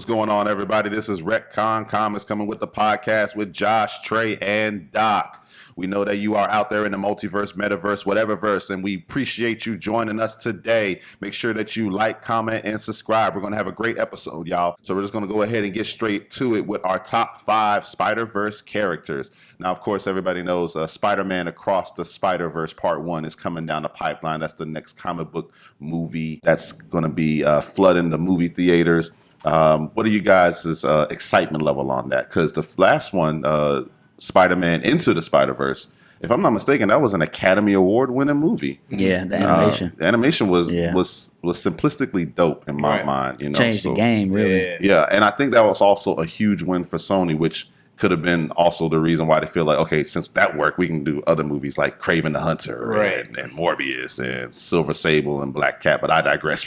going on, everybody? This is Retcon. Comics coming with the podcast with Josh, Trey, and Doc. We know that you are out there in the multiverse, metaverse, whatever verse, and we appreciate you joining us today. Make sure that you like, comment, and subscribe. We're going to have a great episode, y'all. So we're just going to go ahead and get straight to it with our top 5 Spider-Verse characters. Now, of course, everybody knows Spider-Man Across the Spider-Verse Part 1 is coming down the pipeline. That's the next comic book movie that's going to be flooding the movie theaters. What are you guys' excitement level on that? Because the last one, Spider-Man Into the Spider-Verse, if I'm not mistaken, that was an Academy Award winning movie. Yeah, the animation. The animation was simplistically dope in my mind. You know, changed the game, really. Yeah, and I think that was also a huge win for Sony, which could have been also the reason why they feel like, okay, since that worked, we can do other movies like Kraven the Hunter and Morbius and Silver Sable and Black Cat. But I digress.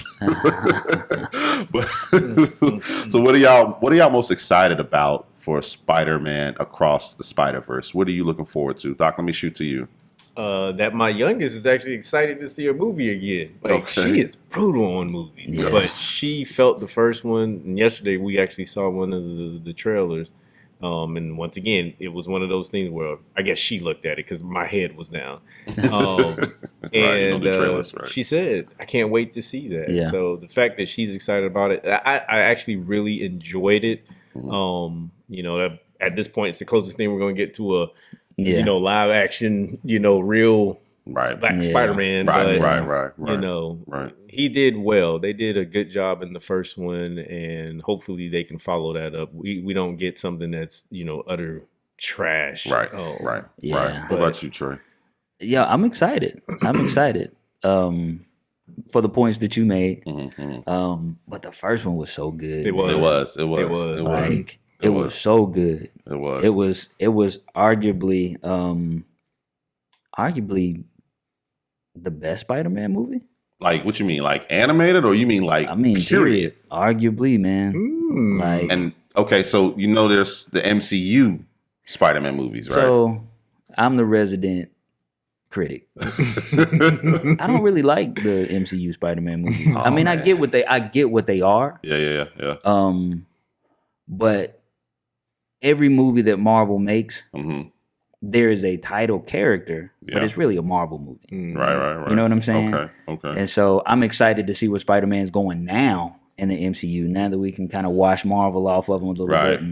So what are y'all most excited about for Spider-Man Across the Spider-Verse? What are you looking forward to? Doc, let me shoot to you. That my youngest is actually excited to see a movie again. Like, she is brutal on movies, but she felt the first one. And yesterday we actually saw one of the trailers. And once again, it was one of those things where I guess she looked at it because my head was down. She said, I can't wait to see that. Yeah. So the fact that she's excited about it, I actually really enjoyed it. At this point, it's the closest thing we're going to get to a, live action, real Black Spider-Man. Right. He did well. They did a good job in the first one, and hopefully they can follow that up. We don't get something that's, utter trash. Right. What about you, Trey? Yeah, I'm excited. For the points that you made. But the first one was so good. It was so good. It was arguably the best Spider-Man movie. Like, what you mean? Like animated, or you mean like period? Arguably, man. So there's the MCU Spider-Man movies, right? So I'm the resident critic. I don't really like the MCU Spider-Man movies. I get what they are. Yeah. But every movie that Marvel makes, there is a title character, but it's really a Marvel movie. Right. You know what I'm saying? Okay. And so I'm excited to see where Spider-Man's going now in the MCU, now that we can kind of wash Marvel off of him a little bit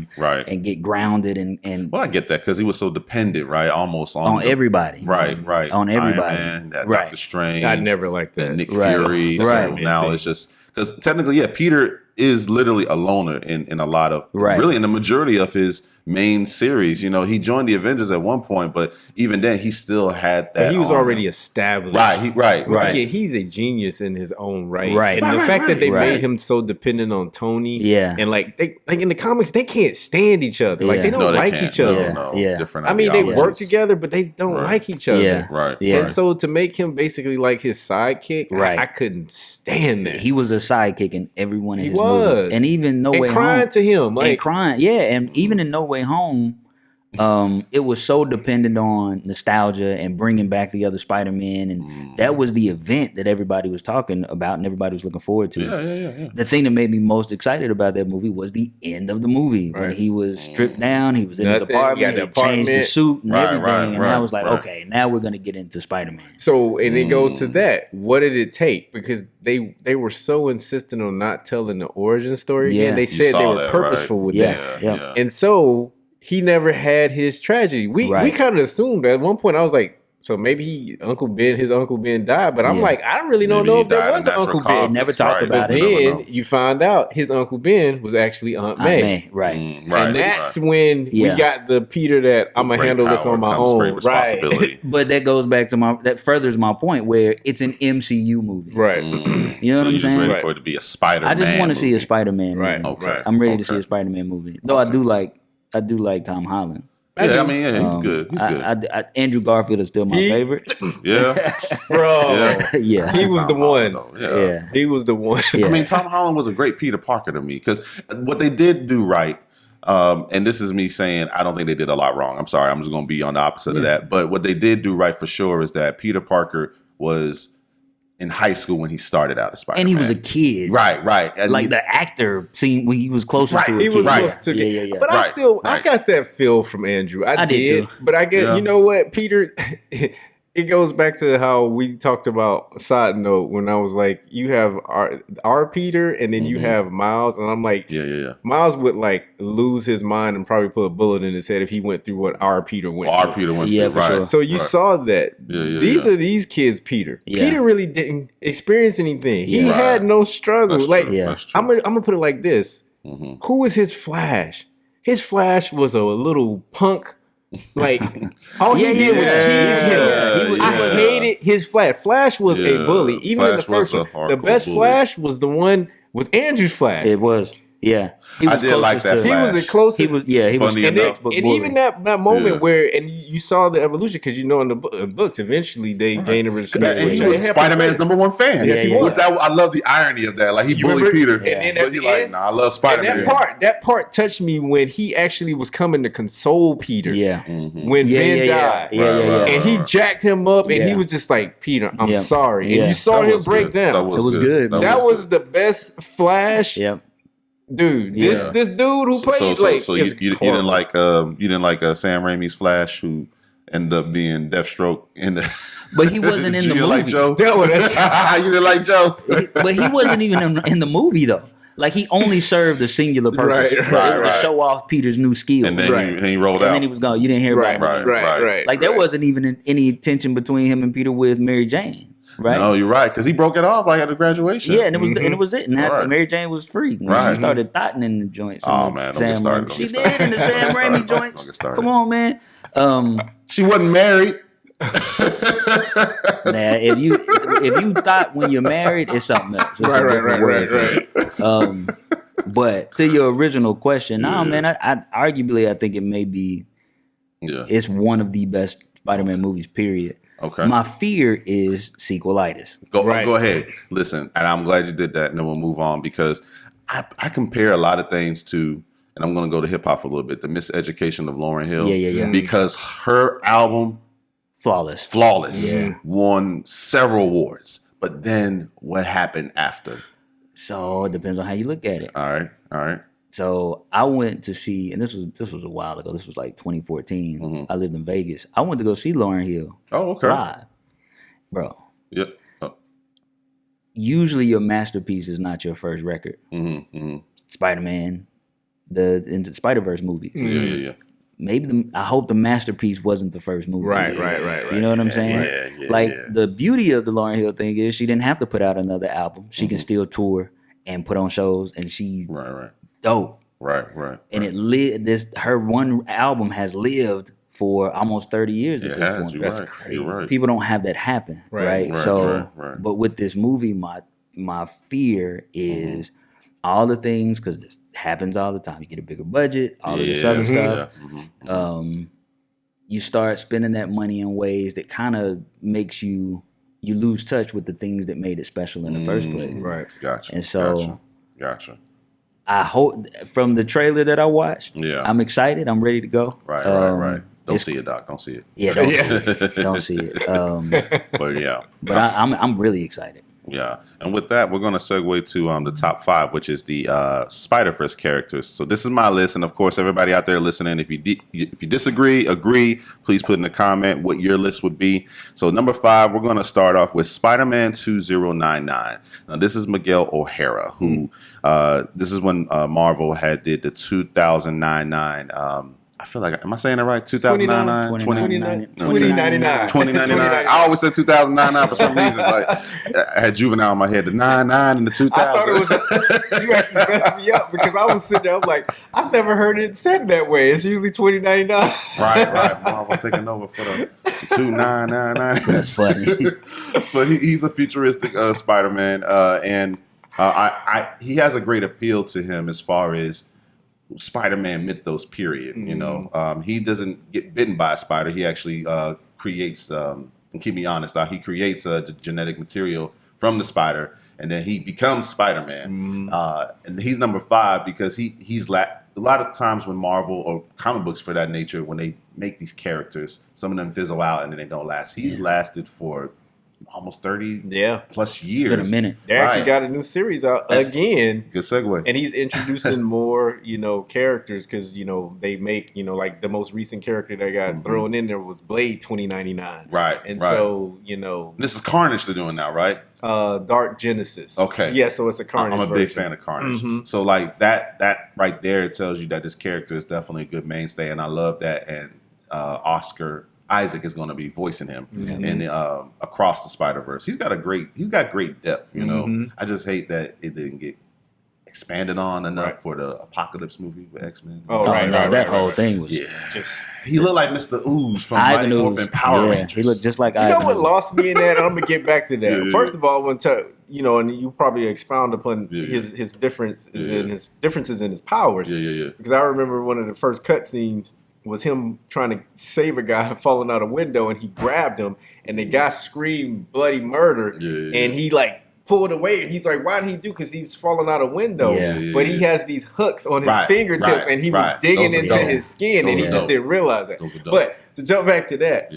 and get grounded and well, I get that because he was so dependent, right? Almost on everybody. Right. On everybody. Iron Man, Doctor Strange. I never liked that. Nick Fury. So now it's just because technically, Peter is literally a loner in a lot of really in the majority of his main series. He joined the Avengers at one point, but even then he still had that. But he was already established. Right. Again, he's a genius in his own right. And the fact that they made him so dependent on Tony, and like in the comics they can't stand each other. Like they don't like each other. Different. I mean, they work together, but they don't like each other. Right. And so to make him basically like his sidekick, I couldn't stand that. He was a sidekick in every one of his movies, and even No Way Home, crying to him, like crying, and even in No Way Home, it was so dependent on nostalgia and bringing back the other Spider-Man, and that was the event that everybody was talking about and everybody was looking forward to. Yeah. The thing that made me most excited about that movie was the end of the movie when he was stripped down, he was in his apartment, he changed the suit and everything, and I was like, okay, now we're gonna get into Spider-Man. So, and it goes to that. What did it take? Because they were so insistent on not telling the origin story. Yeah, they said they were purposeful with that. Yeah. And so he never had his tragedy. We kind of assumed at one point. I was like, so maybe his Uncle Ben died, but I'm like, I really don't know if there was an Uncle Ben. Never talked about it. Then you find out his Uncle Ben was actually Aunt May. And that's when we got the Peter that I'm gonna handle this on my own. But that goes back to that furthers my point where it's an MCU movie. Right. You know what I'm saying? Ready for it to be a Spider-Man. I just want to see a Spider-Man movie. Okay. I'm ready to see a Spider-Man movie. Though I do like Tom Holland. He's good. He's good. Andrew Garfield is still my favorite. Yeah. Bro. Yeah. He was the one. Yeah. He was the one. I mean, Tom Holland was a great Peter Parker to me because what they did do right, and this is me saying I don't think they did a lot wrong. I'm sorry. I'm just going to be on the opposite of that. But what they did do right for sure is that Peter Parker was in high school when he started out as Spider-Man. And he was a kid. Right. And like the actor seemed when he was closer to a kid. He was close to yeah. But I got that feel from Andrew. I did too. But I get, you know what, Peter, it goes back to how we talked about, side note, when I was like, you have our Peter and then you have Miles. And I'm like, Miles would like lose his mind and probably put a bullet in his head if he went through what our Peter went through. Our Peter went through, for sure. So you saw that. These are these kids' Peter. Peter really didn't experience anything. He had no struggle. I'm gonna put it like this. Who was his Flash? His Flash was a little punk. Like all he did was tease him. I hated his Flash. Flash was a bully. Even Flash in the first one, the best bully. Flash was the one with Andrew's Flash. It was. Yeah, I did like that. He was the closest. He was. Yeah, he was. And even that moment where, and you saw the evolution because you know in the books, eventually they gained a respect. And he was Spider-Man's #1 fan. Yes, he was. I love the irony of that. Like he bullied Peter, and then he's like, "Nah, I love Spider-Man." And that part touched me when he actually was coming to console Peter. Yeah, when Ben died. And he jacked him up, and he was just like, "Peter, I'm sorry." And you saw him break down. It was good. That was the best Flash. Yep. Dude, this dude who played so you didn't like Sam Raimi's Flash who ended up being Deathstroke in the. But he wasn't in the movie. Like Joe? You didn't like Joe? But he wasn't even in the movie though. Like he only served a singular purpose, to show off Peter's new skills. And then he rolled out. And then he was gone. You didn't hear about him. Right. Like there wasn't even any tension between him and Peter with Mary Jane. Right? No, you're right because he broke it off like at the graduation. Yeah, and it was it. And Mary Jane was free. And she started thotting in the joints. Oh man, don't get started. She did in the Sam Raimi joints. Come on, man. She wasn't married. Nah, if you thought when you're married, it's something else. It's Right. But to your original question, man, I arguably I think it may be. Yeah. It's one of the best Spider-Man movies. Period. Okay. My fear is sequelitis. Go ahead. Listen, and I'm glad you did that, and then we'll move on because I compare a lot of things to, and I'm going to go to hip hop for a little bit, the Miseducation of Lauryn Hill. Yeah. Because her album, Flawless, won several awards. But then what happened after? So it depends on how you look at it. All right. So I went to see, and this was a while ago. This was like 2014. I lived in Vegas. I went to go see Lauryn Hill. Oh, okay. Live, bro. Yep. Oh. Usually, your masterpiece is not your first record. Spider-Man, the Spider-Verse movies. Yeah. Maybe I hope the masterpiece wasn't the first movie. Right. You know what I'm saying? The beauty of the Lauryn Hill thing is she didn't have to put out another album. She can still tour and put on shows, and she's dope. Right. And it lived. Her one album has lived for almost 30 years at this point. That's crazy. Right. People don't have that happen, right? But with this movie, my fear is all the things, because this happens all the time. You get a bigger budget, all of this other stuff. You start spending that money in ways that kind of makes you lose touch with the things that made it special in the first place. Right. Gotcha. And so, Gotcha. I hope from the trailer that I watched, I'm excited. I'm ready to go. Right. Don't see it, Doc. Don't see it. Yeah, don't see it. But I'm really excited. Yeah, and with that, we're going to segue to the top 5, which is the Spider-Verse characters. So this is my list, and of course, everybody out there listening, if you disagree, agree, please put in the comment what your list would be. So number 5, we're going to start off with Spider-Man 2099. Now this is Miguel O'Hara, who this is when Marvel did the 2099. I feel like, am I saying it right? 2099? 2099. I always said 2099 for some reason. Like, I had Juvenile in my head, the 99 and the 2000. I thought it was, you actually messed me up because I was sitting there, I'm like, I've never heard it said that way. It's usually 2099. Right. Marvel taking over for the 2999. That's funny. But he's a futuristic Spider-Man. And he has a great appeal to him as far as Spider-Man mythos, period. You know, he doesn't get bitten by a spider. He actually creates, and keep me honest, he creates genetic material from the spider, and then he becomes Spider-Man. And he's number 5 because he's a lot of times when Marvel or comic books for that nature, when they make these characters, some of them fizzle out and then they don't last. He's lasted for almost 30 plus years. It's been a minute. They actually got a new series out again. Good segue. And he's introducing more, characters because, they make, like the most recent character that got thrown in there was Blade 2099. Right. And so, this is Carnage they're doing now, right? Dark Genesis. Okay. Yeah, so it's a Carnage I'm a big version. fan of Carnage. So like that right there tells you that this character is definitely a good mainstay, and I love that. And Oscar Isaac is going to be voicing him in Across the Spider-Verse. He's got great depth, I just hate that it didn't get expanded on enough for the Apocalypse movie with X-Men. That whole thing was just he looked like Mr. Ooze from Mighty Morphin Power Rangers. He looked just like You know what lost me in that? I'm gonna get back to that. First of all, I want to and you probably expound upon his differences in his powers. Because I remember one of the first cutscenes was him trying to save a guy falling out a window, and he grabbed him, and the guy screamed bloody murder, and he like pulled away, and he's like, why did he do? Because he's falling out a window, but he has these hooks on his fingertips, and he was digging into his skin, and he just didn't realize it. But to jump back to that,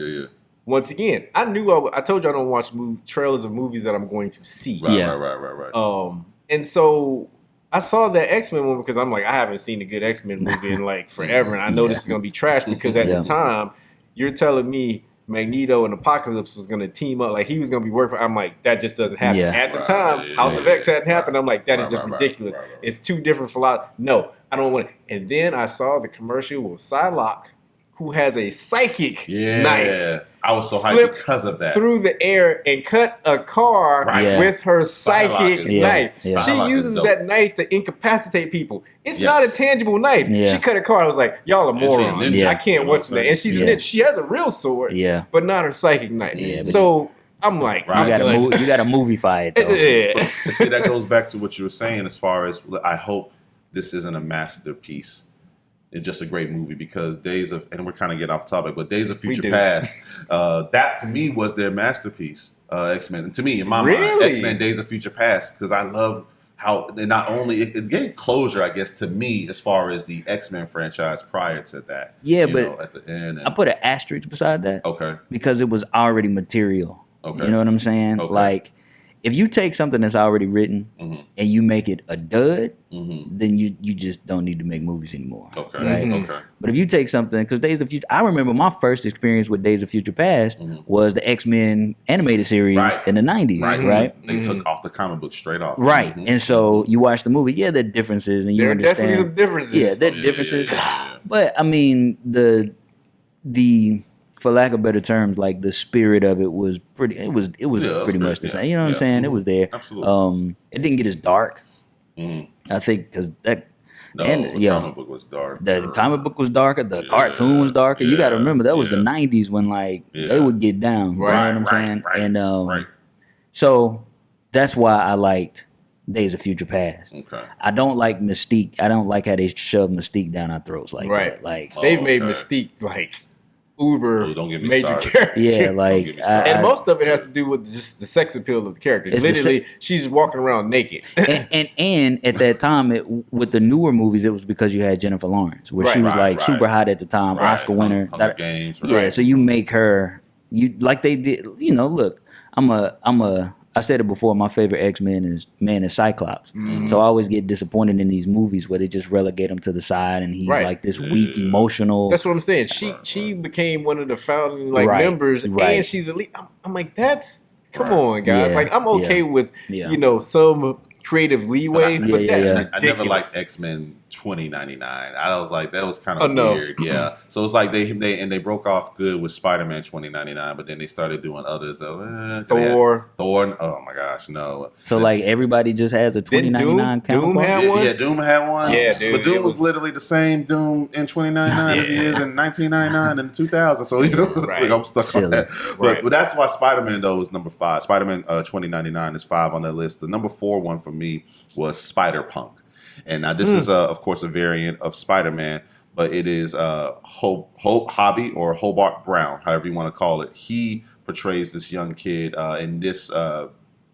once again, I knew I told you I don't watch trailers of movies that I'm going to see. Right. And so I saw that X-Men movie because I'm like, I haven't seen a good X-Men movie in like forever, and I know this is gonna be trash because at the time you're telling me Magneto and Apocalypse was gonna team up, like he was gonna be working. I'm like, that just doesn't happen. At the time, House of X hadn't happened. I'm like, that is just ridiculous. It's two different philosophies. No, I don't want it. And then I saw the commercial with Psylocke, who has a psychic knife. I was so hyped because of that. Through the air and cut a car with her psychic knife. She uses that knife to incapacitate people. It's not a tangible knife. She cut a car. I was like, y'all are morons. I can't watch that. And she's a ninja. She has a real sword, but not her psychic knife. So I'm like, you got to movify it, though. But see, that goes back to what you were saying as far as I hope this isn't a masterpiece. It's just a great movie because and we're kind of getting off topic, but Days of Future Past, that to me was their masterpiece, X-Men. To me, in my mind, X-Men Days of Future Past, because I love how they not only, it gave closure, I guess, to me as far as the X-Men franchise prior to that. Yeah, but at the end. I put an asterisk beside that. Okay. Because it was already material. Okay. You know what I'm saying? Okay. Like, if you take something that's already written and you make it a dud, then you just don't need to make movies anymore. Okay. Right? Okay. But if you take something, because Days of Future, I remember my first experience with Days of Future Past was the X-Men animated series in the 90s, right? They took off the comic book straight off. Right. And so you watch the movie, there are differences, and you understand. There are definitely some differences. Yeah, there are differences. But, I mean, the for lack of better terms, like the spirit of it was pretty. It was pretty much the same. You know what I'm saying? It was there. Absolutely. It didn't get as dark. I think because that. No, and, the comic book was dark. The comic book was darker. The cartoon was darker. You got to remember that was the '90s when they would get down. Right, you know what I'm saying? And so that's why I liked Days of Future Past. Okay. I don't like Mystique. I don't like how they shove Mystique down our throats like that. Like they've made Mystique like uber major character. Yeah, like and most of it has to do with just the sex appeal of the character. Literally, she's walking around naked. and at that time, with the newer movies, it was because you had Jennifer Lawrence, where she was super hot at the time, Oscar winner. Hunger Games. So you make her like they did. You know, look, I said it before. My favorite X-Men is Cyclops. So I always get disappointed in these movies where they just relegate him to the side and he's like this weak, emotional. That's what I'm saying. She became one of the founding members, and she's elite. I'm like, come on, guys. Yeah. Like I'm okay with some creative leeway, but that's ridiculous. I never liked X-Men 2099. I was like, that was kind of weird. Yeah. So it's like they broke off good with Spider-Man 2099, but then they started doing others. Thor. Oh my gosh, no. So like everybody just has a 2099 Doom had one? Yeah, Doom had one. Yeah, dude. But Doom was literally the same Doom in 2099 as he is in 1999 and 2000. So like I'm stuck on that. But that's why Spider-Man though is number 5. Spider-Man 2099 is 5 on that list. The number 4 one for me was Spider-Punk. And now this is, of course, a variant of Spider-Man, but it is Hobby or Hobart Brown, however you want to call it. He portrays this young kid in this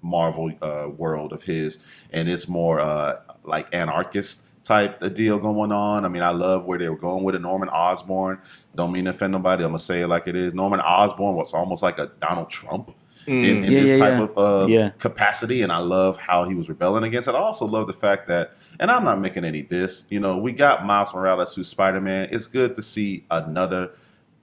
Marvel world of his, and it's more like anarchist type of deal going on. I mean, I love where they were going with it. Norman Osborn, don't mean to offend nobody, I'm going to say it like it is. Norman Osborn was almost like a Donald Trump. in this type of capacity, and I love how he was rebelling against it. I also love the fact that, and I'm not making any diss, we got Miles Morales who's Spider-Man. It's good to see another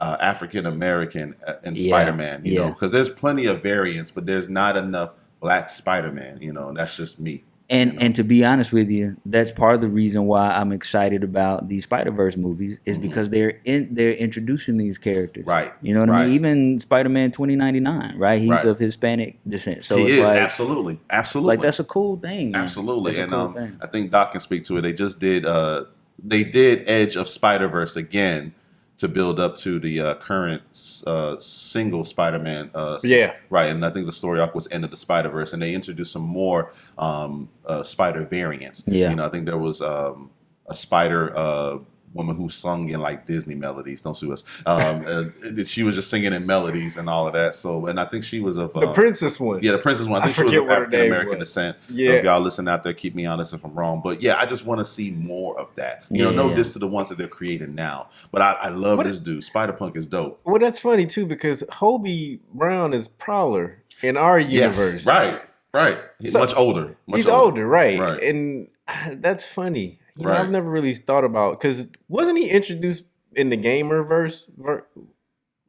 African American in Spider-Man, because there's plenty of variants, but there's not enough Black Spider-Man, and that's just me. And to be honest with you, that's part of the reason why I'm excited about these Spider-Verse movies is because they're introducing these characters. Right. You know what I mean? Even Spider-Man 2099, right? He's of Hispanic descent. So he it's is, like, absolutely. Like that's a cool thing, man. Absolutely. That's a cool thing. I think Doc can speak to it. They just did Edge of Spider-Verse again to build up to the current single Spider-Man. Right. And I think the story arc was End of the Spider-Verse, and they introduced some more spider variants. Yeah. I think there was a spider woman who sung in like Disney melodies. Don't sue us. She was just singing in melodies and all of that. So, and I think she was of the princess one. Yeah, the princess one. I think she was of African American descent. Yeah. So if y'all listen out there, keep me honest if I'm wrong. But yeah, I just want to see more of that. No diss to the ones that they're creating now. But I love this dude. Spider-Punk is dope. Well, that's funny too because Hobie Brown is Prowler in our universe. Yes, right. He's So, much older. He's older, right? And that's funny. I've never really thought about because wasn't he introduced in the gamer verse?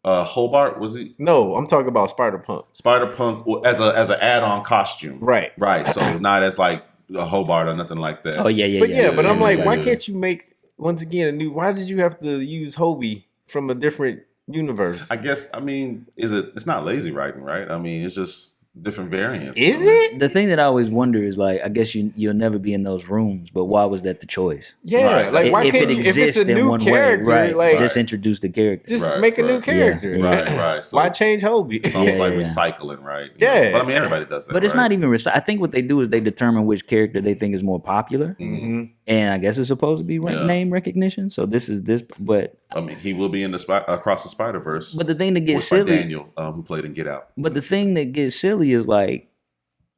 Hobart, was he? No, I'm talking about Spider-Punk. Spider-Punk as an add-on costume. Right. So not as like a Hobart or nothing like that. Oh yeah. But I'm like, why can't you make once again a new? Why did you have to use Hobie from a different universe? I guess it's not lazy writing, right? I mean, it's just different variants. Is it? The thing that I always wonder is like, I guess you'll never be in those rooms, but why was that the choice? Yeah, like why can't you? If it's a new character, like just introduce the character, just make a new character, right? So why change Hobie? It's almost like recycling, right? Yeah, but I mean everybody does that. But it's not even I think what they do is they determine which character they think is more popular, and I guess it's supposed to be name recognition. So this, but I mean he will be in the Across the Spider-Verse. But the thing that gets silly, Daniel, who played in Get Out. But the thing that gets silly is like,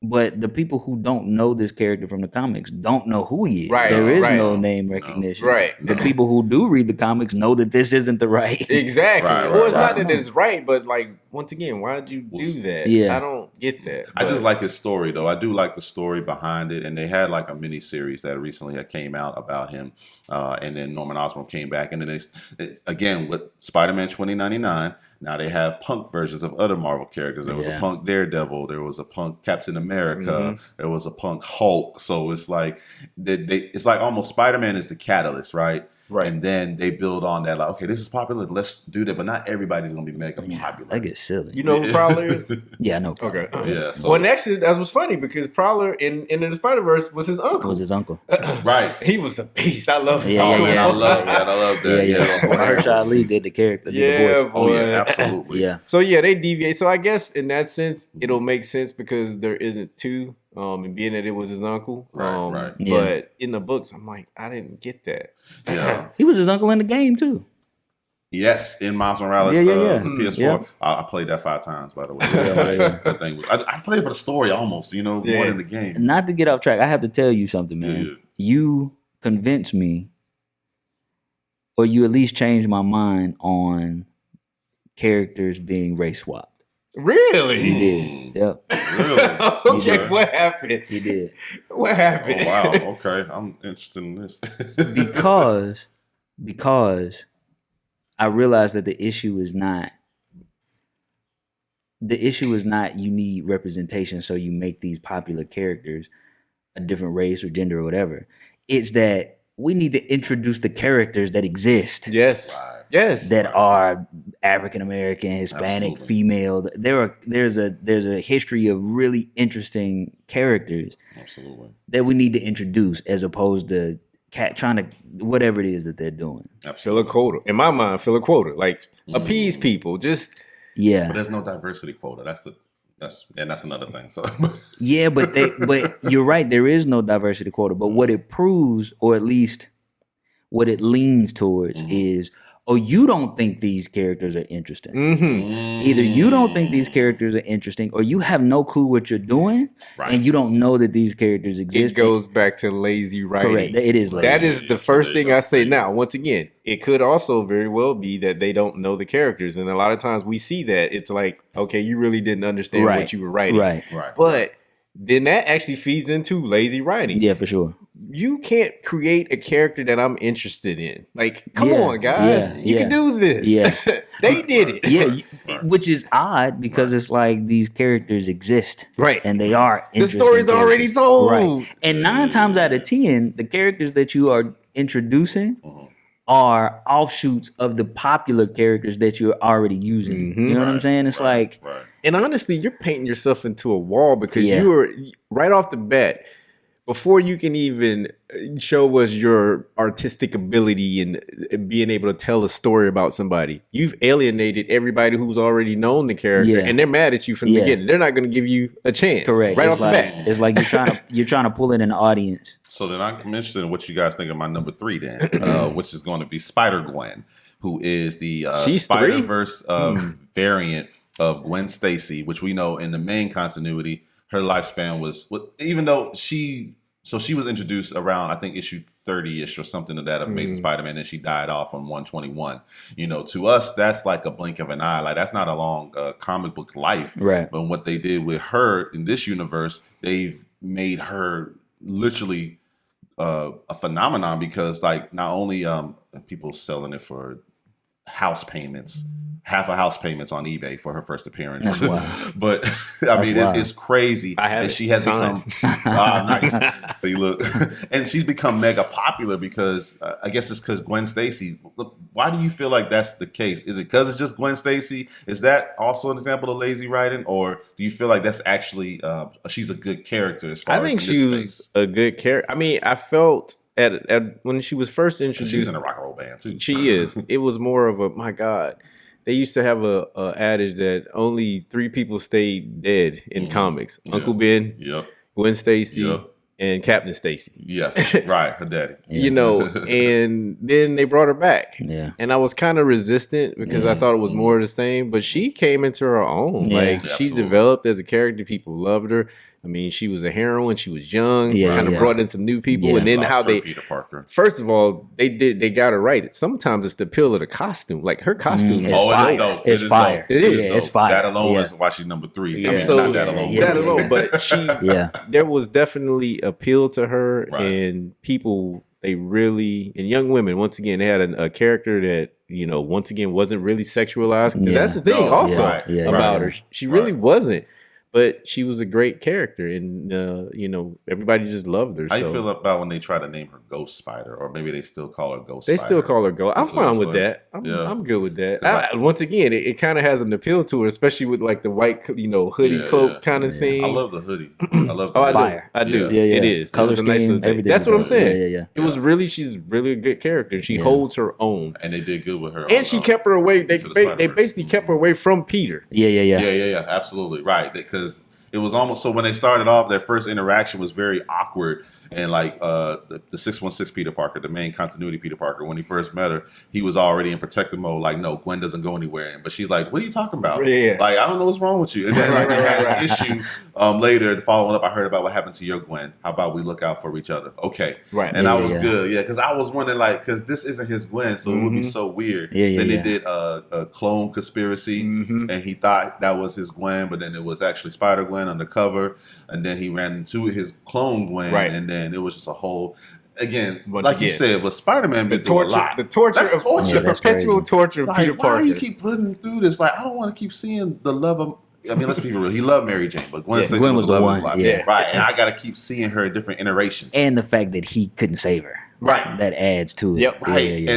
but the people who don't know this character from the comics don't know who he is. Right, there is no name recognition. Right. The people who do read the comics know that this isn't the right. Exactly. Well, it's not that it's right, but like once again, why'd you do that? Yeah. I don't get that. I just like his story though. I do like the story behind it, and they had like a mini series that recently came out about him, and then Norman Osborn came back, and then they again with Spider-Man 2099. Now they have punk versions of other Marvel characters. There was a punk Daredevil. There was a punk Captain America. There was a punk Hulk. So it's like it's like almost Spider-Man is the catalyst, right? Right. And then they build on that, like, okay, this is popular, let's do that. But not everybody's going to be mega popular. That gets silly. You know who Prowler is? Yeah, I know Prowler. Okay. Yeah. So. Well, and actually, that was funny because Prowler in the Spider-Verse was his uncle. It was his uncle. Right. He was a beast. I love his uncle. I love that. Yeah. Mahershala Ali did the character. Boy. Oh, yeah, absolutely. Yeah. So, they deviate. So, I guess in that sense, it'll make sense because there isn't two. And being that it was his uncle, right. But in the books, I'm like, I didn't get that. Yeah, he was his uncle in the game too. Yes, in Miles Morales, PS4. Yeah. I played that 5 times, by the way. That thing was. I played for the story almost, more than the game. Not to get off track, I have to tell you something, man. Yeah. You convinced me, or you at least changed my mind on characters being race swapped. Really? He did. Yep. Really? Okay, what happened? He did. What happened? Oh, wow. Okay. I'm interested in this. because I realized that the issue is not you need representation, so you make these popular characters a different race or gender or whatever. It's that we need to introduce the characters that exist. Yes. Right. Yes, that are African American, Hispanic, female. There's a history of really interesting characters. Absolutely. That we need to introduce as opposed to trying to whatever it is that they're doing. Fill a quota. In my mind, fill a quota. Like appease people. Just But there's no diversity quota. That's another thing. So yeah, but you're right. There is no diversity quota. But what it proves, or at least what it leans towards, is or you don't think these characters are interesting. Either you don't think these characters are interesting, or you have no clue what you're doing, and you don't know that these characters exist. It goes back to lazy writing. Correct. It is lazy. That is the first thing I say. Now, once again, it could also very well be that they don't know the characters, and a lot of times we see that. It's like, okay, you really didn't understand what you were writing. Right. But then that actually feeds into lazy writing. Yeah, for sure. You can't create a character that I'm interested in. Like, come on, guys. You can do this. Yeah. They did it. Yeah, which is odd because it's like these characters exist. Right. And they are the story's already told. Right. And 9 times out of 10, the characters that you are introducing are offshoots of the popular characters that you're already using. You know what I'm saying? It's like... And honestly, you're painting yourself into a wall because you are right off the bat, before you can even show us your artistic ability and being able to tell a story about somebody, you've alienated everybody who's already known the character, and they're mad at you from the beginning. They're not going to give you a chance. Correct. Right it's off like, the bat. It's like you're trying to pull in an audience. So then I'm interested in what you guys think of my number 3 then, which is going to be Spider-Gwen, who is the Spider-Verse variant of Gwen Stacy, which we know in the main continuity, her lifespan was, even though she was introduced around, I think, issue 30-ish or something of that Amazing Spider-Man, and she died off on 121. You know, to us, that's like a blink of an eye. Like, that's not a long comic book life. Right. But what they did with her in this universe, they've made her literally a phenomenon because, like, not only people selling it for house payments, half a house payments on eBay for her first appearance. That's wild. But I mean, it's crazy. And she has become nice. See, look, and she's become mega popular because I guess it's because Gwen Stacy. Look, why do you feel like that's the case? Is it because it's just Gwen Stacy? Is that also an example of lazy writing, or do you feel like that's actually she's a good character? As far I think she was a good character. I mean, I felt. At when she was first introduced, she's in a rock and roll band too. She is. It was more of a, my God. They used to have a adage that only 3 people stayed dead in comics: Uncle Ben, Gwen Stacy, and Captain Stacy. Yeah, right, her daddy. You know, and then they brought her back. Yeah, and I was kind of resistant because I thought it was more of the same. But she came into her own. Like she developed as a character. People loved her. I mean, she was a heroine. She was young. Kind of brought in some new people, and then how they Peter Parker. First of all, they got it right. Sometimes it's the appeal of the costume. Like her costume is fire. It's fire. It is. It's fire. That alone is why she's number 3. Yeah. I mean, So not that alone. That alone, but she. There was definitely appeal to her, and people. They really, and young women, once again, they had a character that, you know, once again wasn't really sexualized. Because that's the thing about her. She really wasn't. But she was a great character, and you know, everybody just loved her. How you feel about when they try to name her Ghost Spider, or maybe they still call her Ghost? They Spider? still call her Ghost. I'm fine with that. I'm good with that. Once again, it kind of has an appeal to her, especially with like the white, you know, hoodie cloak kind of thing. I love the hoodie. I love the fire. I do. It is. Color it was a nice scheme, little That's what I'm saying. Yeah. It was really, she's really a good character. She holds her own, and they did good with her. And she kept her away. They basically kept her away from Peter. Yeah. Absolutely right. Because it was almost so when they started off, their first interaction was very awkward. And like the 616 Peter Parker, the main continuity Peter Parker, when he first met her, he was already in protective mode. Like, no, Gwen doesn't go anywhere. But she's like, "What are you talking about? Like, I don't know what's wrong with you." And then like, they had an issue later. Following up, I heard about what happened to your Gwen. How about we look out for each other? Okay, and I was good, because I was wondering, like, because this isn't his Gwen, so it would be so weird. Then they did a clone conspiracy, and he thought that was his Gwen, but then it was actually Spider Gwen on the cover, and then he ran into his clone Gwen, and then it was just a whole, you said, but Spider-Man been through a lot. The torture, the perpetual torture of Peter Parker. Why you keep putting through this? Like, I don't want to keep seeing the love of. I mean, let's be real. He loved Mary Jane, but Gwen Stacy was the love of his life. Right, and I got to keep seeing her in different iterations. And the fact that he couldn't save her. Right. That adds to it. Yep. Right.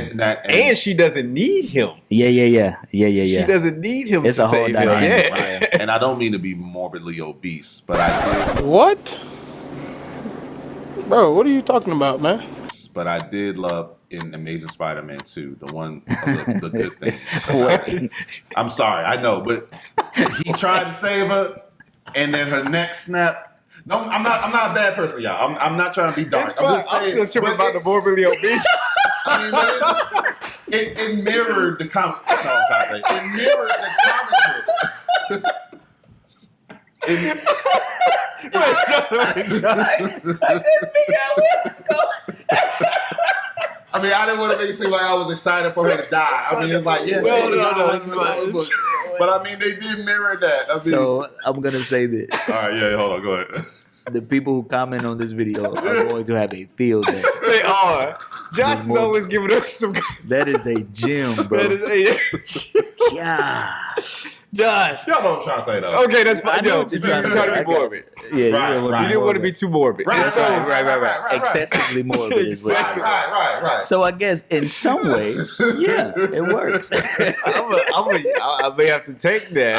And she doesn't need him. Yeah. She doesn't need him to save him. Right. And I don't mean to be morbidly obese, but I did. What? Bro, what are you talking about, man? But I did love in Amazing Spider-Man 2, the one of the good things. I'm sorry, I know, but he tried to save her, and then her neck snapped. No, I'm not a bad person, y'all. I'm not trying to be dark. I'm still tripping about the morbidly obese. It mirrored the comic. That's all I'm trying to say. It mirrored the comic book. I couldn't figure out where it was going. I mean, I didn't want to make it seem like I was excited for her to die. I mean, it's like, yes, no. But I mean, they did mirror that. I mean, so I'm gonna say this. All right, yeah, hold on, go ahead. The people who comment on this video are going to have a field day. They are. Josh is always giving us some. That is a gem, bro. That is a. Yeah. Josh. Y'all know what I'm trying to say, though. Okay, that's fine. You're trying to be morbid. Yeah, you didn't want to be too morbid. Right. Excessively morbid is what it is. Right. So I guess in some ways, yeah, it works. I may have to take that.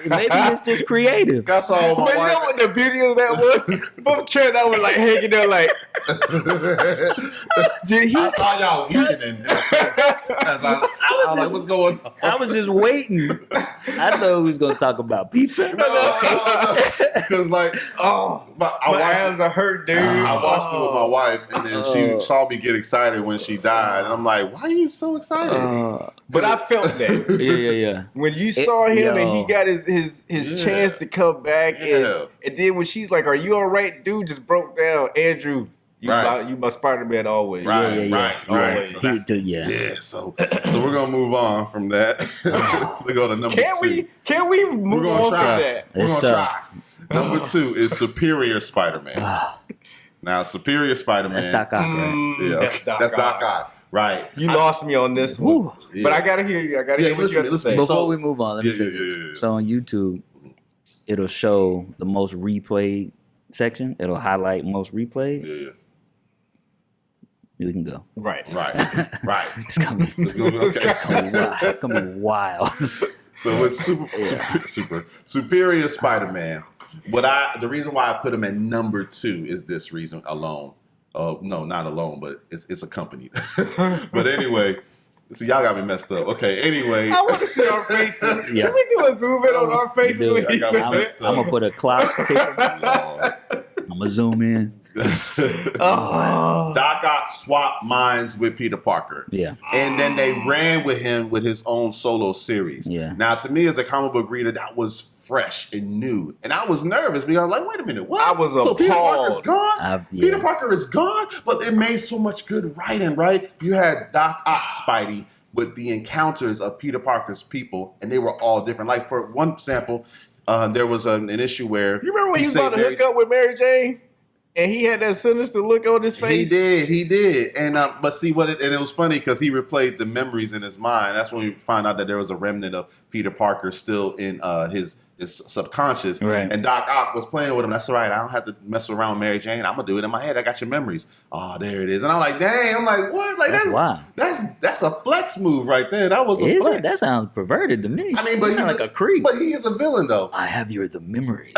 Maybe it's just creative. That's all. But you know what the beauty of that was? Both Trent and I was like hanging there like, did he? I saw y'all weakening. I was like, what's going on? I was just waiting. I thought we was going to talk about pizza. Because like, my arms are hurt, dude. I watched it with my wife, and then she saw me get excited when she died, and I'm like, why are you so excited? But I felt that. Yeah. When you saw him and he got his chance to come back, and then when she's like, "Are you all right?" Dude just broke down. Andrew, you my Spider-Man always. Right. Always. So we're gonna move on from that. We go to number two. Can we move on to that? We're gonna try. Number 2 is Superior Spider-Man. Now, Superior Spider-Man. That's Doc Ock, right? Yeah, that's Doc Ock. Right. You lost me on this one. Yeah. But I gotta hear you. I gotta hear what you have to say. Before we move on, let me say this. So on YouTube, it'll show the most replayed section. It'll highlight most replayed. Yeah. We can go. Right. It's gonna be It's gonna be wild. So with Superior Spider-Man, the reason why I put him at number 2 is this reason alone. No, not alone, but it's accompanied. But anyway, see, y'all got me messed up. Okay, anyway. I want to see our faces. Yeah. Can we do a zoom in on our faces? I'm gonna put a clock ticker. I'm gonna zoom in. Doc Ock swapped minds with Peter Parker. Yeah. And then they ran with him with his own solo series. Yeah. Now, to me, as a comic book reader, that was fresh and new. And I was nervous because I was like, wait a minute, what? I was appalled. Peter Parker's gone? Peter Parker is gone? But it made so much good writing, right? You had Doc Ock Spidey with the encounters of Peter Parker's people, and they were all different. Like, for one example, there was an issue where... You remember when he was about to hook up with Mary Jane? And he had that sinister look on his face. He did. And but see and it was funny because he replayed the memories in his mind. That's when we found out that there was a remnant of Peter Parker still in his subconscious. Right. And Doc Ock was playing with him. That's all right. I don't have to mess around with Mary Jane. I'm gonna do it in my head. I got your memories. Oh, there it is. And I'm like, dang. I'm like, what? Like that's a flex move right there. That was a flex. That sounds perverted to me. I mean, but he's like a creep. But he is a villain, though. I have the memories.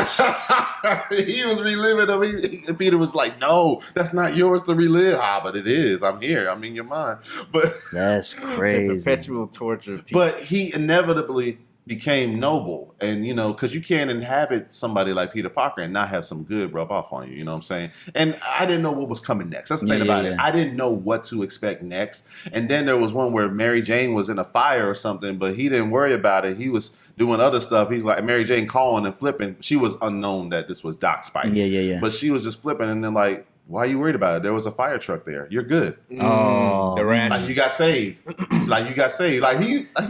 He was reliving them. And Peter was like, no, that's not yours to relive. But it is. I'm here. I'm in your mind. But that's crazy. The perpetual torture. But he inevitably became noble, and because you can't inhabit somebody like Peter Parker and not have some good rub off on you. You know what I'm saying? And I didn't know what was coming next. That's the thing about it. I didn't know what to expect next. And then there was one where Mary Jane was in a fire or something, but he didn't worry about it. He was doing other stuff. He's like Mary Jane calling and flipping. She was unknown that this was Doc Spidey. Yeah. But she was just flipping, and then like, why are you worried about it? There was a fire truck there. You're good. Oh, like you got saved. Like he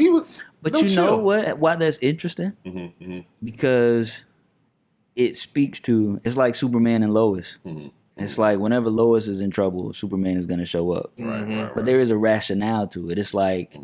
was. But you know what? Why that's interesting? Because it speaks to. It's like Superman and Lois. It's like whenever Lois is in trouble, Superman is going to show up. Right. But there is a rationale to it. It's like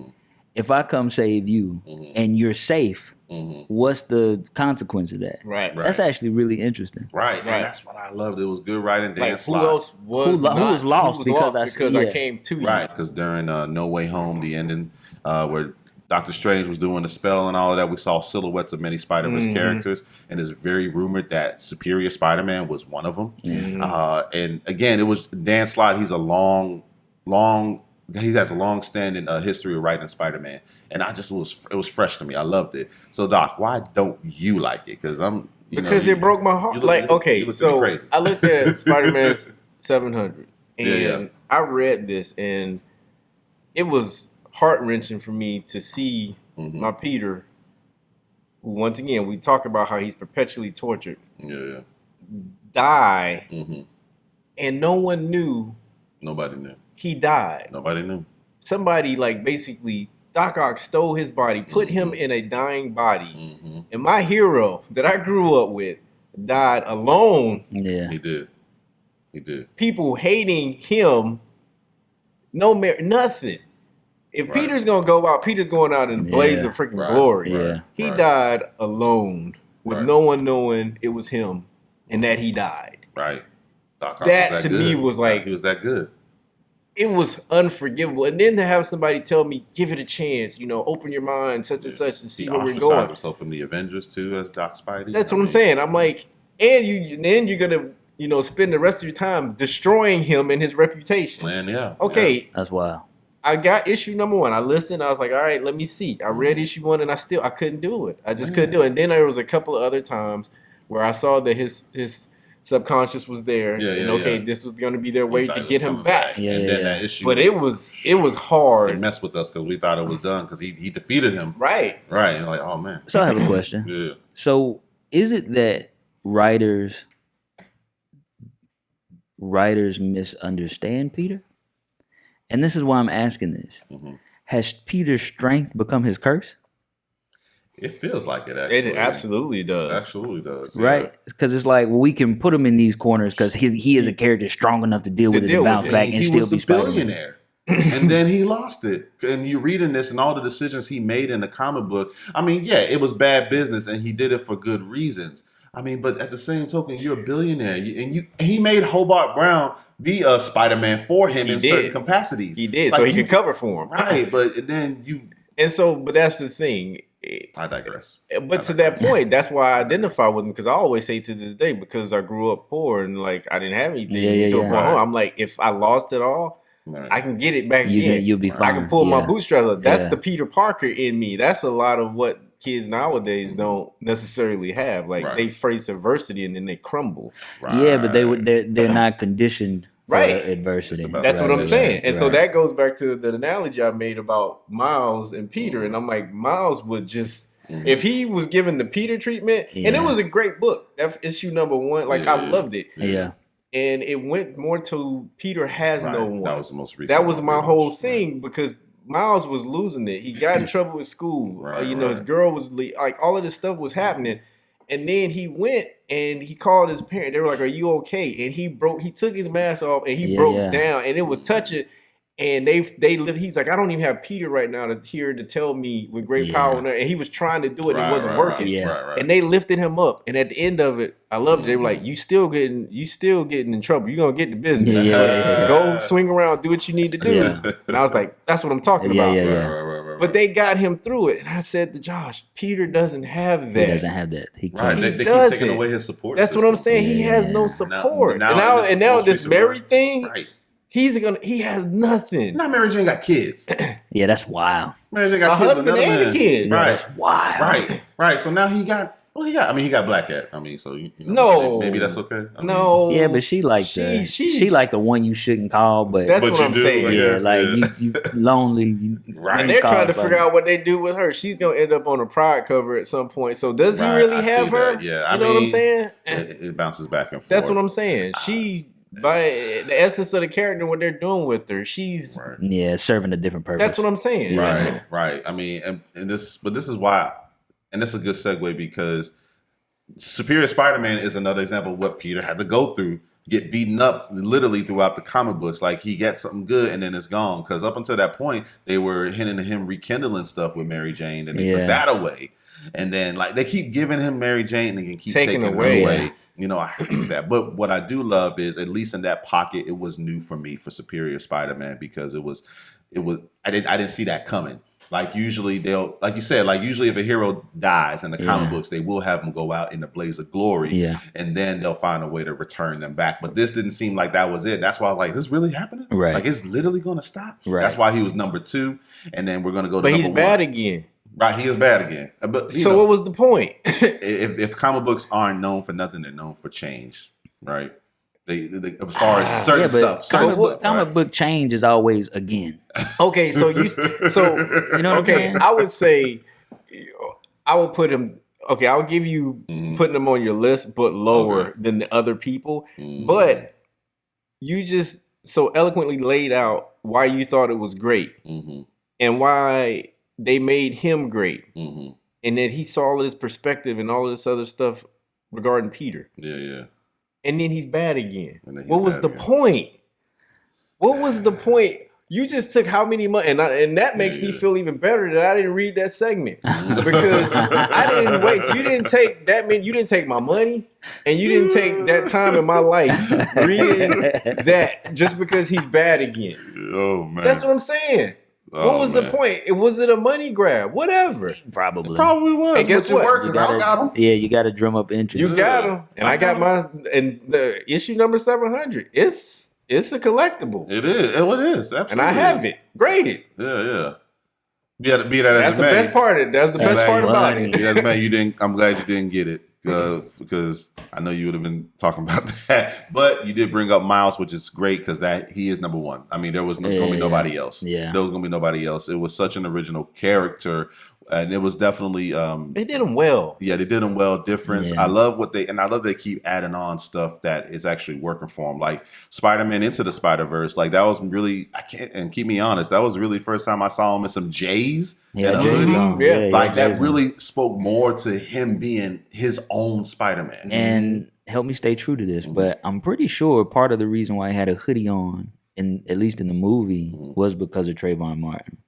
if I come save you and you're safe. What's the consequence of that? Right. That's actually really interesting. Right. And that's what I loved. It was good writing. Dan Who else was who was lost because I came to you? Right. Because during No Way Home, the ending where Doctor Strange was doing the spell and all of that, we saw silhouettes of many Spider-Verse characters, and it's very rumored that Superior Spider-Man was one of them. And again, it was Dan Slott. He's he has a long-standing history of writing Spider-Man, and it was fresh to me. I loved it. So, Doc, why don't you like it? Because it broke my heart. I looked at Spider-Man 700, and I read this and it was heart-wrenching for me to see my Peter, who once again we talk about how he's perpetually tortured, die, and no one knew. Nobody knew he died. Nobody knew. Somebody like basically Doc Ock stole his body, put him in a dying body, and my hero that I grew up with died alone. Yeah, he did. People hating him, nothing. If Peter's gonna go out, Peter's going out in a blaze of freaking glory. Yeah. He died alone with no one knowing it was him and that he died. Right. Doc Ock that to me was like, he was that good. It was unforgivable. And then to have somebody tell me, give it a chance, open your mind, such and such, to see where we're going. Himself from the Avengers too as Doc Spidey. That's what I'm saying. I'm like, and then you're gonna spend the rest of your time destroying him and his reputation. Man, okay, that's wild. I got issue number 1. I listened. I was like, all right, let me see. I read issue 1 and I couldn't do it. I just couldn't do it. And then there was a couple of other times where I saw that his subconscious was there. This was going to be their way to get him back. That issue. But it was hard. It messed with us because we thought it was done because he defeated him. Right. And like, oh man. So I have a question. So is it that writers misunderstand Peter? And this is why I'm asking this. Has Peter's strength become his curse? It feels like it, actually. It absolutely does. Absolutely does. Right? Because it's like, well, we can put him in these corners because he is a character strong enough to deal with it and bounce back and still be Spider-Man. He was a billionaire. And then he lost it. And you're reading this and all the decisions he made in the comic book. I mean, yeah, it was bad business and he did it for good reasons. I mean, but at the same token, you're a billionaire, and he made Hobart Brown be a Spider-Man for him certain capacities. He did, like, so he could cover for him, right? But then but that's the thing. I digress. But to that point, that's why I identify with him because I always say to this day because I grew up poor and like I didn't have anything home. I'm like, if I lost it all, I can get it back again. You'll be fine. I can pull my bootstraps up. That's the Peter Parker in me. That's a lot of what kids nowadays don't necessarily have. Like they face adversity and then they crumble. Yeah, but they're not conditioned for adversity. That's what I'm saying. And so that goes back to the analogy I made about Miles and Peter. And I'm like, Miles would just if he was given the Peter treatment, and it was a great book. That's issue number 1. Like I loved it. Yeah. And it went more to Peter has no one. That was the most recent. That was my whole thing because Miles was losing it. He got in trouble with school. His girl was like all of this stuff was happening. And then he went and he called his parents. They were like, "Are you okay?" And he took his mask off and he broke down. And it was touching. And they lived. He's like, I don't even have Peter right now to tell me with great power. And he was trying to do it. And it wasn't working. And they lifted him up. And at the end of it, I loved it. They were like, you still getting in trouble. You're going to get the business. Go swing around, do what you need to do. And I was like, that's what I'm talking about. But they got him through it. And I said to Josh, Peter doesn't have that. He doesn't have that. They keep taking away his support. That's what I'm saying. He has no support. Now this Mary thing. He has nothing. Now Mary Jane got kids. Yeah, that's wild. Mary Jane got kids. Husband and a kid. Right. Yeah, that's wild. Right. So now he got Black Cat. I mean, so maybe that's okay. No. Yeah, but she like the one you shouldn't call, but that's what I'm saying. You lonely. And they're trying to figure out what they do with her. She's gonna end up on a Pride cover at some point. So does he really have her? That. Yeah, you know what I'm saying? It bounces back and forth. That's what I'm saying. By the essence of the character, what they're doing with her, she's serving a different purpose. That's what I'm saying. Right. I mean, and this is why, and this is a good segue because Superior Spider-Man is another example of what Peter had to go through, get beaten up literally throughout the comic books. Like he gets something good and then it's gone. Because up until that point, they were hinting at him rekindling stuff with Mary Jane, and they took that away. And then like they keep giving him Mary Jane and they can keep taking her away. I hate that. But what I do love is, at least in that pocket, it was new for me for Superior Spider-Man because it was I didn't see that coming. Like usually usually if a hero dies in the comic books, they will have them go out in a blaze of glory, and then they'll find a way to return them back. But this didn't seem like that was it. That's why I was like, is this really happening? Right. Like it's literally going to stop. Right. That's why he was number 2, and then we're going to go to But number he's 1. bad again. Right, he is bad again. But so what was the point? if comic books aren't known for nothing, they're known for change, right? They as far as certain stuff. Comic book change is always again. Okay, so you know okay, I would say I would put him. Okay, I would give you putting him on your list, but lower than the other people. But you just so eloquently laid out why you thought it was great and why they made him great, and that he saw all this perspective and all this other stuff regarding Peter. Yeah. And then he's bad again. What was the point? What was the point? You just took how many months, and that makes me feel even better that I didn't read that segment because I didn't wait. You didn't take that many. You didn't take my money, and you didn't take that time in my life reading that just because he's bad again. Oh man, that's what I'm saying. What was the point? Was it a money grab? Whatever. Probably. It probably was. And guess what? I got him. Yeah, you got to drum up interest. You got him, and I got my and the issue number 700. It's a collectible. It is. It is. Absolutely. And I have it graded. Yeah. Be that as That's the best part. That's the best part about it. Be that as man, you didn't. I'm glad you didn't get it because I know you would have been talking about that. But you did bring up Miles, which is great because that he is number one. I mean, there was going to be nobody else. Yeah, there was going to be nobody else. It was such an original character. And it was definitely they did them well. Yeah, they did them well. Difference. Yeah. I love they keep adding on stuff that is actually working for them. Like Spider-Man Into the Spider-Verse. Like that was really keep me honest. That was really the first time I saw him in some J's and a hoodie. Yeah, that really spoke more to him being his own Spider-Man. And help me stay true to this, but I'm pretty sure part of the reason why I had a hoodie on, at least in the movie, was because of Trayvon Martin.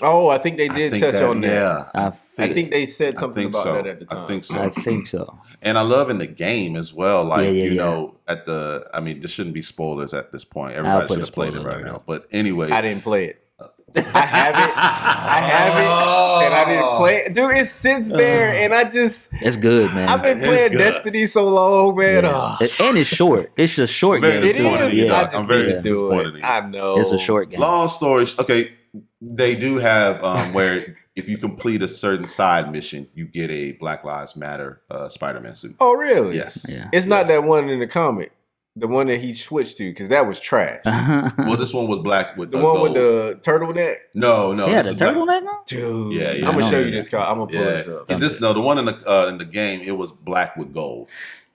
Oh, I think they did touch on that. Yeah, I think they said something about that at the time. I think so. And I love in the game as well. Like know, this shouldn't be spoilers at this point. Everybody should have played it right now. But anyway, I didn't play it. I have it, and I didn't play it. Dude, it sits there, and it's good, man. I've been playing Destiny so long, man. Yeah. And it's short. It's a short game. It is. Yeah. I'm very disappointed. I know. It's a short game. Long story. Okay. They do have where if you complete a certain side mission, you get a Black Lives Matter Spider-Man suit. Oh, really? Yes. Yeah. It's not that one in the comic, the one that he switched to, because that was trash. Well, this one was black with the one with the turtleneck. No. Yeah, the turtleneck, no? Dude. Yeah. I'm gonna show you this card. I'm gonna pull this up. And the one in the game, it was black with gold.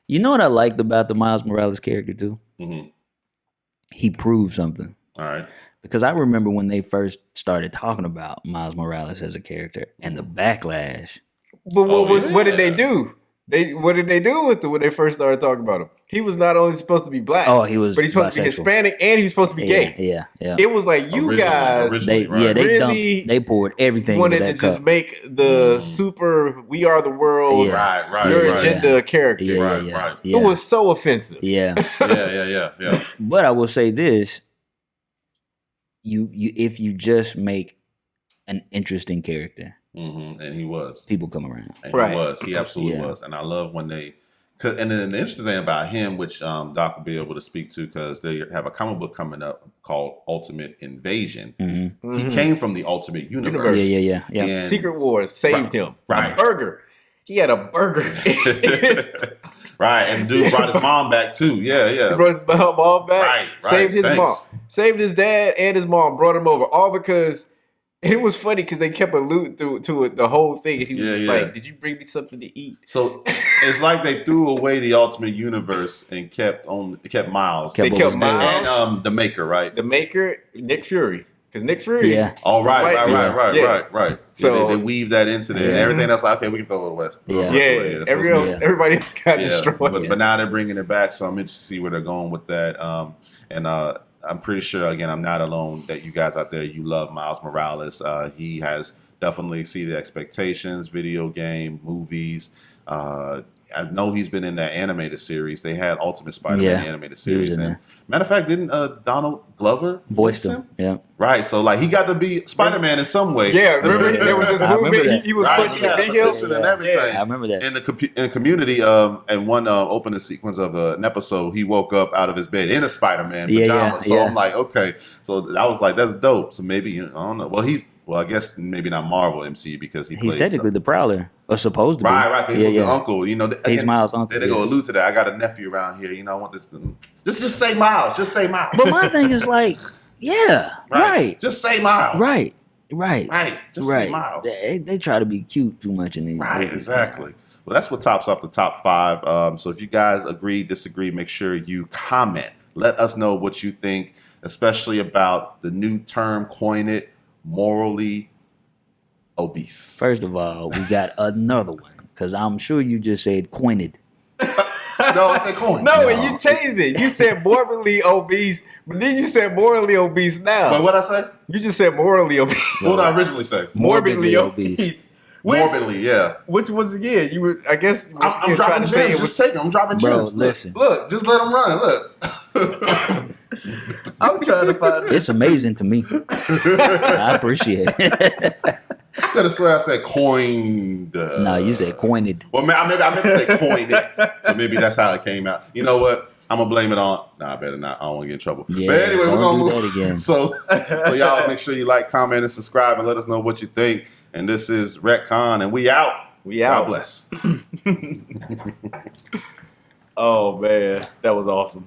You know what I liked about the Miles Morales character too? Mm-hmm. He proved something. All right. Because I remember when they first started talking about Miles Morales as a character and the backlash. But what did they do? What did they do with it when they first started talking about him? He was not only supposed to be black, but he's supposed to be Hispanic and he's supposed to be gay. Yeah. It was like you guys, they poured everything. Wanted to just make the super "We Are the World" your agenda character. Yeah. It was so offensive. Yeah. But I will say this. You if you just make an interesting character, and he was, people come around. And he absolutely was, and I love when they. And then the interesting thing about him, which Doc will be able to speak to, because they have a comic book coming up called Ultimate Invasion. Mm-hmm. He came from the Ultimate Universe. Yeah. And Secret Wars saved him. A burger. He had a burger. Right, and the dude brought his mom back too. Yeah. He brought his mom back. Right. Saved his mom. Saved his dad and his mom. Brought him over. All because it was funny because they kept alluding to it the whole thing. And he was just like, "Did you bring me something to eat?" So it's like they threw away the Ultimate Universe and kept Miles. They kept Miles and the Maker, right? The Maker, Nick Fury. Because Nick Fury. Yeah. Oh, right. So they weave that into there. And everything else, like, okay, we can throw it away. Everybody else got destroyed. But now they're bringing it back. So I'm interested to see where they're going with that. And I'm pretty sure, again, I'm not alone that you guys out there, you love Miles Morales. He has definitely exceeded expectations, video game, movies. I know he's been in that animated series. They had Ultimate Spider-Man animated series. And matter of fact, didn't Donald Glover voice him? Yeah. Right. So like he got to be Spider-Man in some way. Yeah. Remember there was this movement. He was pushing the big hill and everything. Yeah, I remember that. In the Community, in one opening sequence of an episode, he woke up out of his bed in a Spider-Man pajama. So I'm like, okay. So I was like, that's dope. So maybe I don't know. Well, he's Well, I guess maybe not Marvel MC because he's technically the Prowler, or supposed to be. Right. He's the uncle. You know, he's Miles' uncle. They go allude to that. I got a nephew around here. You know, I want this. Just say Miles. Just say Miles. But my thing is like, right. Just say Miles. Right. Just say Miles. They try to be cute too much in these. Right. Exactly. Well, that's what tops off the top 5. So if you guys agree, disagree, make sure you comment. Let us know what you think, especially about the new term, coin it, morally obese. First of all, we got another one because I'm sure you just said coined. No, I said coin. No, you changed it. You said morbidly obese, but then you said morally obese now. But what I say? You just said morally obese. What did I originally say? Morbidly obese. Morbidly, yeah. Which was again? You were. I guess I'm dropping gems. Just take them. I'm dropping gems. Listen. Look, just let them run. Look. I'm trying to find. It's amazing to me. I appreciate it. I could have swear I said coined. No, you said coined. Well, maybe I meant to say coined it. So maybe that's how it came out. You know what? I'm gonna blame it on. Nah, I better not. I don't want to get in trouble. Yeah, but anyway, we're gonna move that again. So y'all make sure you like, comment, and subscribe, and let us know what you think. And this is Retcon, and we out. God bless. Oh man, that was awesome.